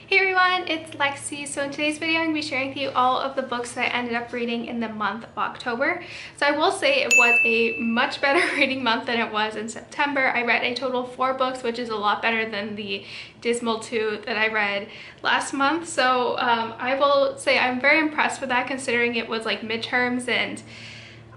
Hey everyone, it's Lexi. So in today's video, I'm going to be sharing with you all of the books that I ended up reading in the month of October. So I will say it was a much better reading month than it was in September. I read a total of 4 books, which is a lot better than the dismal 2 that I read last month. So I will say I'm very impressed with that, considering it was like midterms and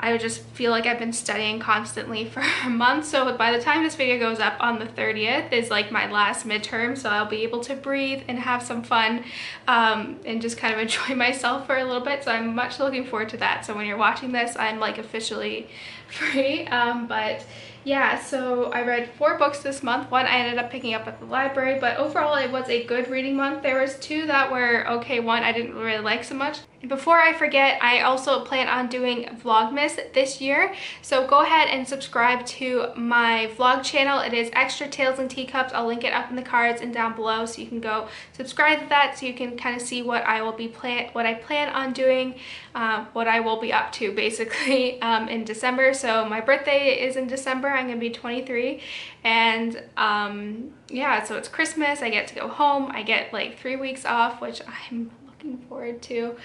I would just feel like I've been studying constantly for a month. So by the time this video goes up on the 30th is like my last midterm, so I'll be able to breathe and have some fun and just kind of enjoy myself for a little bit. So I'm much looking forward to that. So when you're watching this, I'm like officially free. But yeah, so I read 4 books this month. One I ended up picking up at the library, but overall it was a good reading month. There was 2 that were okay. One I didn't really like so much. And before I forget, I also plan on doing Vlogmas this year. So go ahead and subscribe to my vlog channel. It is Extra Tales and Teacups. I'll link it up in the cards and down below, so you can go subscribe to that so you can kind of see what I will be what I plan on doing, what I will be up to basically in December. So my birthday is in December. I'm gonna be 23, and yeah, so it's Christmas. I get to go home. I get like 3 weeks off, which I'm looking forward to.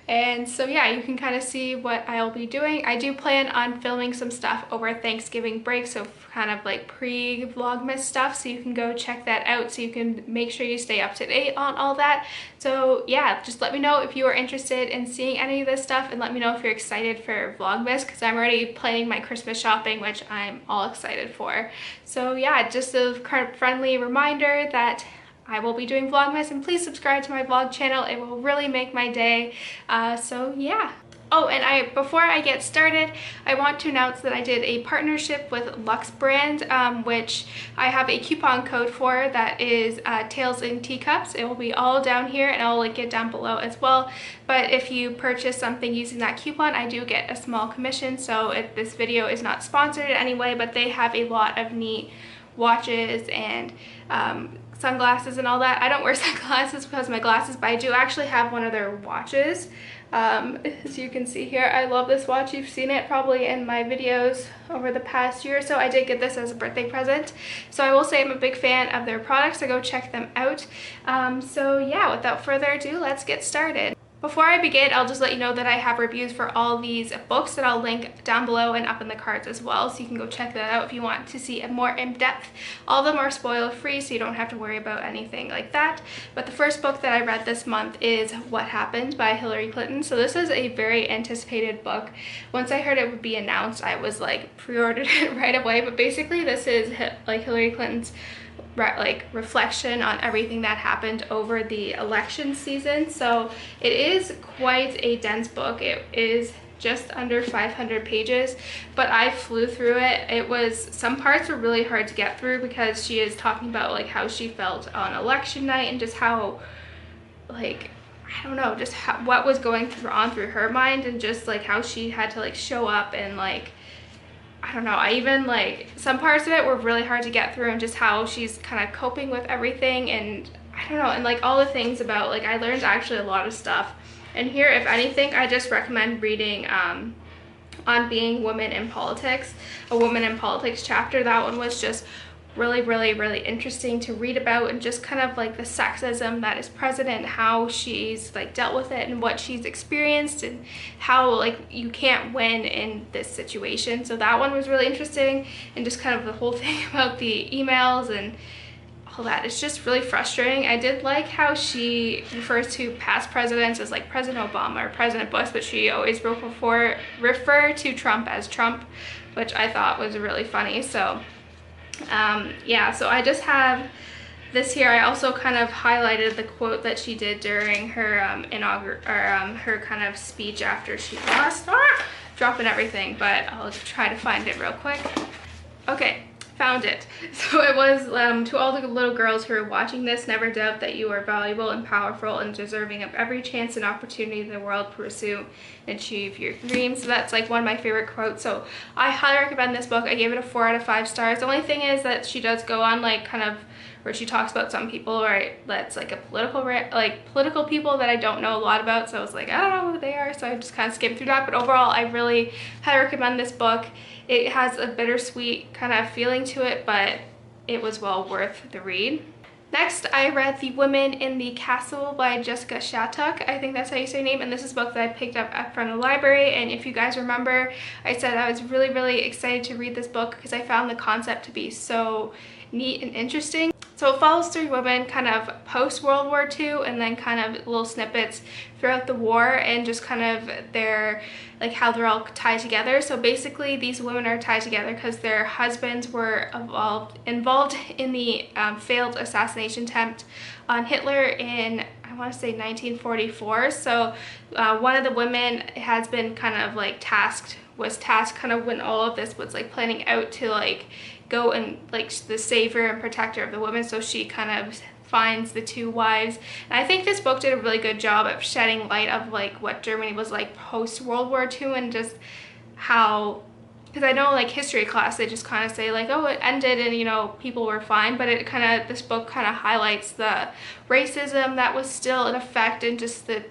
And so yeah, you can kind of see what I'll be doing. I do plan on filming some stuff over Thanksgiving break, so kind of like pre-vlogmas stuff, so you can go check that out so you can make sure you stay up to date on all that. So yeah, just let me know if you are interested in seeing any of this stuff, and let me know if you're excited for Vlogmas, because I'm already planning my Christmas shopping, which I'm all excited for. So yeah, just a kind of friendly reminder that I will be doing Vlogmas, and please subscribe to my vlog channel. It will really make my day. So yeah. Oh, and before I get started, I want to announce that I did a partnership with Luxe Brand, which I have a coupon code for, that is Tales in Teacups. It will be all down here, and I'll link it down below as well. But if you purchase something using that coupon, I do get a small commission. So if this video is not sponsored in any way, but they have a lot of neat watches and sunglasses and all that. I don't wear sunglasses because of my glasses, but I do actually have one of their watches. As you can see here, I love this watch. You've seen it probably in my videos over the past year or so. I did get this as a birthday present. So I will say I'm a big fan of their products, so go check them out. So yeah, without further ado, let's get started. Before I begin, I'll just let you know that I have reviews for all these books that I'll link down below and up in the cards as well, so you can go check that out if you want to see a more in-depth. All of them are spoiler-free, so you don't have to worry about anything like that. But the first book that I read this month is What Happened by Hillary Clinton. So this is a very anticipated book. Once I heard it would be announced, I was like pre-ordered it right away. But basically this is like Hillary Clinton's like reflection on everything that happened over the election season. So it is quite a dense book. It is just under 500 pages, but I flew through it. Some parts were really hard to get through, because she is talking about like how she felt on election night, and just how, like, I don't know, just what was going on through her mind, and just like how she had to like show up, and like, I don't know, I even like, some parts of it were really hard to get through, and just how she's kind of coping with everything, and I don't know, and like all the things about, like, I learned actually a lot of stuff. And here, if anything, I just recommend reading On Being Women in Politics, a Woman in Politics chapter. That one was just really interesting to read about, and just kind of like the sexism that is present, and how she's like dealt with it, and what she's experienced, and how like you can't win in this situation. So that one was really interesting, and just kind of the whole thing about the emails and all that. It's just really frustrating. I did like how she refers to past presidents as like President Obama or President Bush, but she always refer to Trump as Trump, which I thought was really funny. So yeah, so I just have this here. I also kind of highlighted the quote that she did during her her kind of speech after she lost. Dropping everything, but I'll try to find it real quick. Okay, found it. So it was, to all the little girls who are watching this, never doubt that you are valuable and powerful and deserving of every chance and opportunity in the world to pursue and achieve your dreams. So that's like one of my favorite quotes. So I highly recommend this book. I gave it a 4 out of 5 stars. The only thing is that she does go on like kind of where she talks about some people, right, that's like a political people that I don't know a lot about. So I was like, I don't know who they are, so I just kind of skimmed through that. But overall, I really highly recommend this book. It has a bittersweet kind of feeling to it, but it was well worth the read. Next, I read The Women in the Castle by Jessica Shattuck. I think that's how you say her name, and this is a book that I picked up from the library. And if you guys remember, I said I was really excited to read this book because I found the concept to be so neat and interesting. So it follows three women kind of post World War II, and then kind of little snippets throughout the war, and just kind of their, like, how they're all tied together. So basically these women are tied together because their husbands were involved in the failed assassination attempt on Hitler in, I want to say, 1944. So one of the women has been kind of like was tasked kind of when all of this was like planning out to like go and like the savior and protector of the women. So she kind of finds the two wives, and I think this book did a really good job of shedding light of like what Germany was like post World War II, and just how, because I know like history class they just kind of say like, oh, it ended and, you know, people were fine, but it kind of, this book kind of highlights the racism that was still in effect, and just the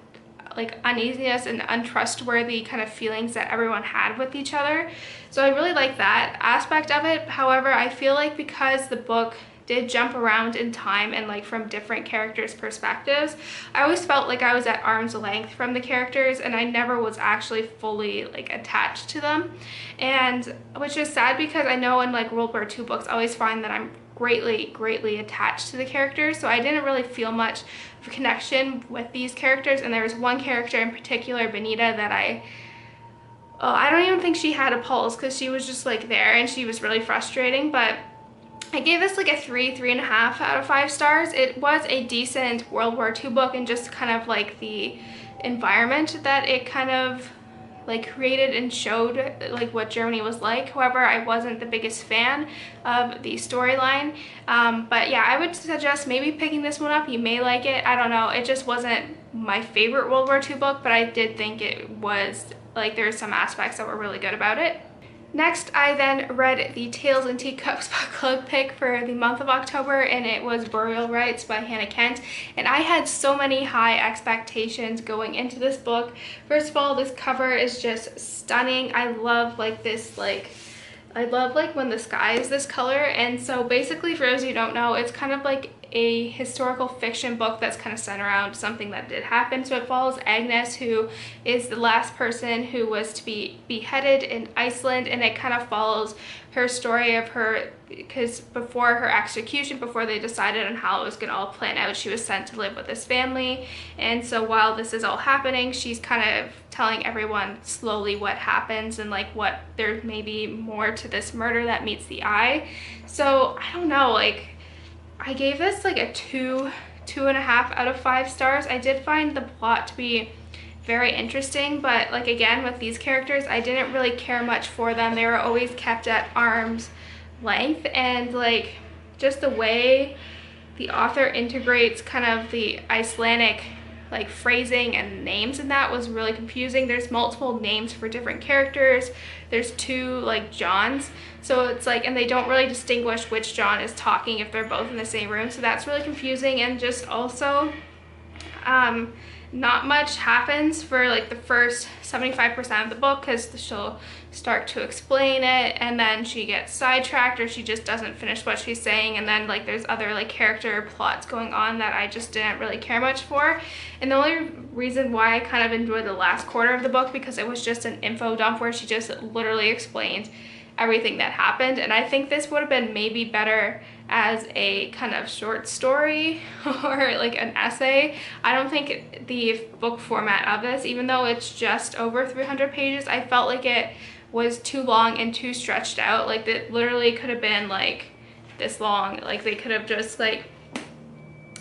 like uneasiness and untrustworthy kind of feelings that everyone had with each other. So I really like that aspect of it. However, I feel like because the book did jump around in time and like from different characters' perspectives, I always felt like I was at arm's length from the characters, and I never was actually fully like attached to them. And which is sad, because I know in like World War II books I always find that I'm greatly attached to the characters, so I didn't really feel much of a connection with these characters. And there was one character in particular, Benita, that I don't even think she had a pulse, because she was just like there and she was really frustrating. But I gave this like a 3.5 out of 5 stars. It was a decent World War II book, and just kind of like the environment that it kind of like created and showed like what Germany was like. However, I wasn't the biggest fan of the storyline. But yeah, I would suggest maybe picking this one up. You may like it. I don't know. It just wasn't my favorite World War II book, but I did think it was like, there's some aspects that were really good about it. Next, I then read the Tales and Teacups book club pick for the month of October, and it was Burial Rites by Hannah Kent. And I had so many high expectations going into this book. First of all, this cover is just stunning. I love like this, I love like when the sky is this color. And so basically, for those of you who don't know, it's kind of like a historical fiction book that's kind of centered around something that did happen. So it follows Agnes, who is the last person who was to be beheaded in Iceland, and it kind of follows her story of her, because before her execution, before they decided on how it was going to all plan out, she was sent to live with this family. And so while this is all happening, she's kind of telling everyone slowly what happens, and like what there may be more to this murder that meets the eye. So I don't know, like, I gave this like a 2.5 out of 5 stars. I did find the plot to be very interesting, but like, again, with these characters, I didn't really care much for them. They were always kept at arm's length, and like just the way the author integrates kind of the Icelandic like phrasing and names in that was really confusing. There's multiple names for different characters. There's 2 like Johns, so it's like, and they don't really distinguish which John is talking if they're both in the same room, so that's really confusing. And just also not much happens for like the first 75% of the book, because she'll start to explain it and then she gets sidetracked, or she just doesn't finish what she's saying, and then like there's other like character plots going on that I just didn't really care much for. And the only reason why I kind of enjoyed the last quarter of the book, because it was just an info dump where she just literally explained everything that happened. And I think this would have been maybe better as a kind of short story or like an essay. I don't think the book format of this, even though it's just over 300 pages, I felt like it was too long and too stretched out. Like, that literally could have been like this long. Like, they could have just like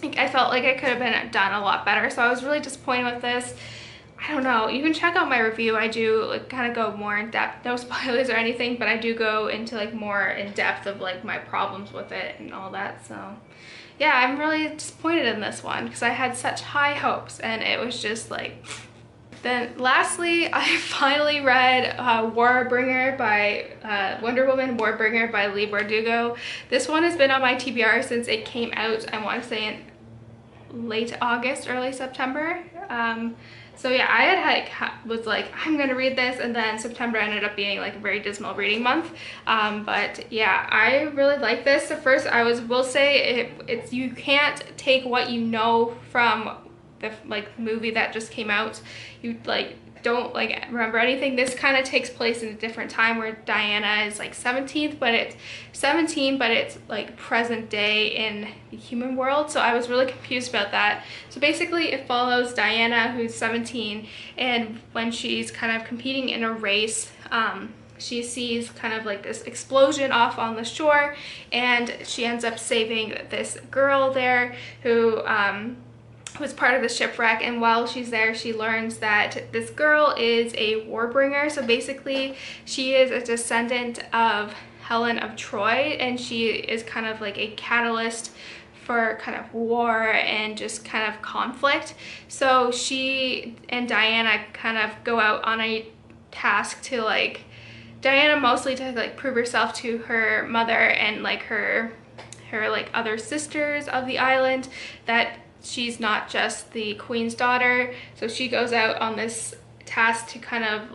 I felt like it could have been done a lot better. So I was really disappointed with this. I don't know, you can check out my review. I do like kind of go more in depth, no spoilers or anything, but I do go into like more in depth of like my problems with it and all that. So yeah, I'm really disappointed in this one because I had such high hopes and it was just like. Then lastly, I finally read Warbringer by Wonder Woman Warbringer by Leigh Bardugo. This one has been on my TBR since it came out, I want to say in late August, early September. So yeah, I was like, I'm gonna read this, and then September ended up being like a very dismal reading month. But yeah, I really like this. At first, will say it's you can't take what you know from the movie that just came out. You don't remember anything. This kind of takes place in a different time where Diana is like 17, but it's like present day in the human world. So I was really confused about that. So basically it follows Diana, who's 17, and when she's kind of competing in a race, she sees kind of like this explosion off on the shore, and she ends up saving this girl there who was part of the shipwreck. And while she's there, she learns that this girl is a warbringer. So basically she is a descendant of Helen of Troy, and she is kind of like a catalyst for kind of war and just kind of conflict. So she and Diana kind of go out on a task to Diana mostly to prove herself to her mother and her other sisters of the island that she's not just the queen's daughter. So she goes out on this task to kind of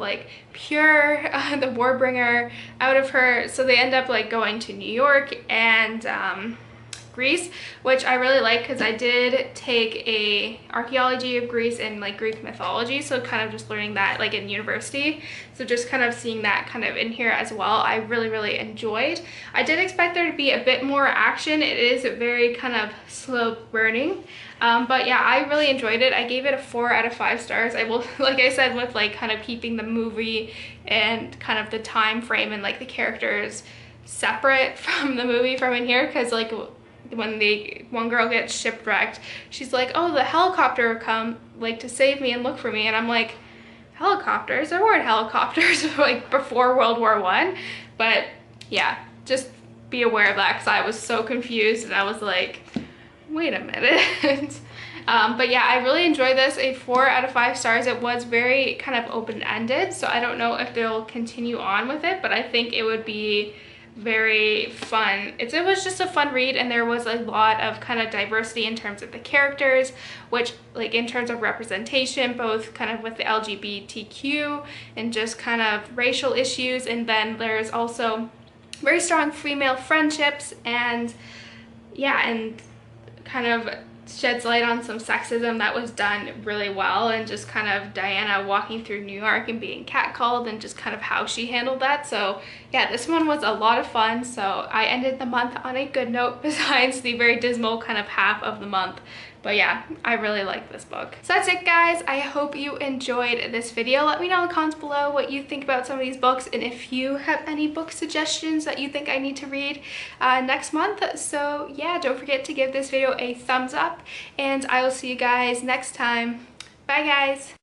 pure the warbringer out of her. So they end up going to New York and Greece, which I really like because I did take a archaeology of Greece and Greek mythology, so kind of just learning that in university. So just kind of seeing that kind of in here as well, I really enjoyed. I did expect there to be a bit more action. It is very kind of slow burning, but yeah, I really enjoyed it. I gave it a 4 out of 5 stars. I will, like I said, with kind of keeping the movie and kind of the time frame and the characters separate from the movie from in here, because when one girl gets shipwrecked, she's like, oh, the helicopter come to save me and look for me, and I'm like, helicopters? There weren't helicopters before World War I. But yeah, just be aware of that, because I was so confused and I was like, wait a minute. But yeah, I really enjoyed this. A 4 out of 5 stars. It was very kind of open-ended, so I don't know if they'll continue on with it, but I think it would be very fun. It was just a fun read, and there was a lot of kind of diversity in terms of the characters, which in terms of representation, both kind of with the LGBTQ and just kind of racial issues. And then there's also very strong female friendships, and yeah, and kind of sheds light on some sexism that was done really well, and just kind of Diana walking through New York and being catcalled and just kind of how she handled that. So yeah, this one was a lot of fun. So I ended the month on a good note, besides the very dismal kind of half of the month. But yeah, I really like this book. So that's it, guys. I hope you enjoyed this video. Let me know in the comments below what you think about some of these books, and if you have any book suggestions that you think I need to read next month. So yeah, don't forget to give this video a thumbs up, and I will see you guys next time. Bye, guys.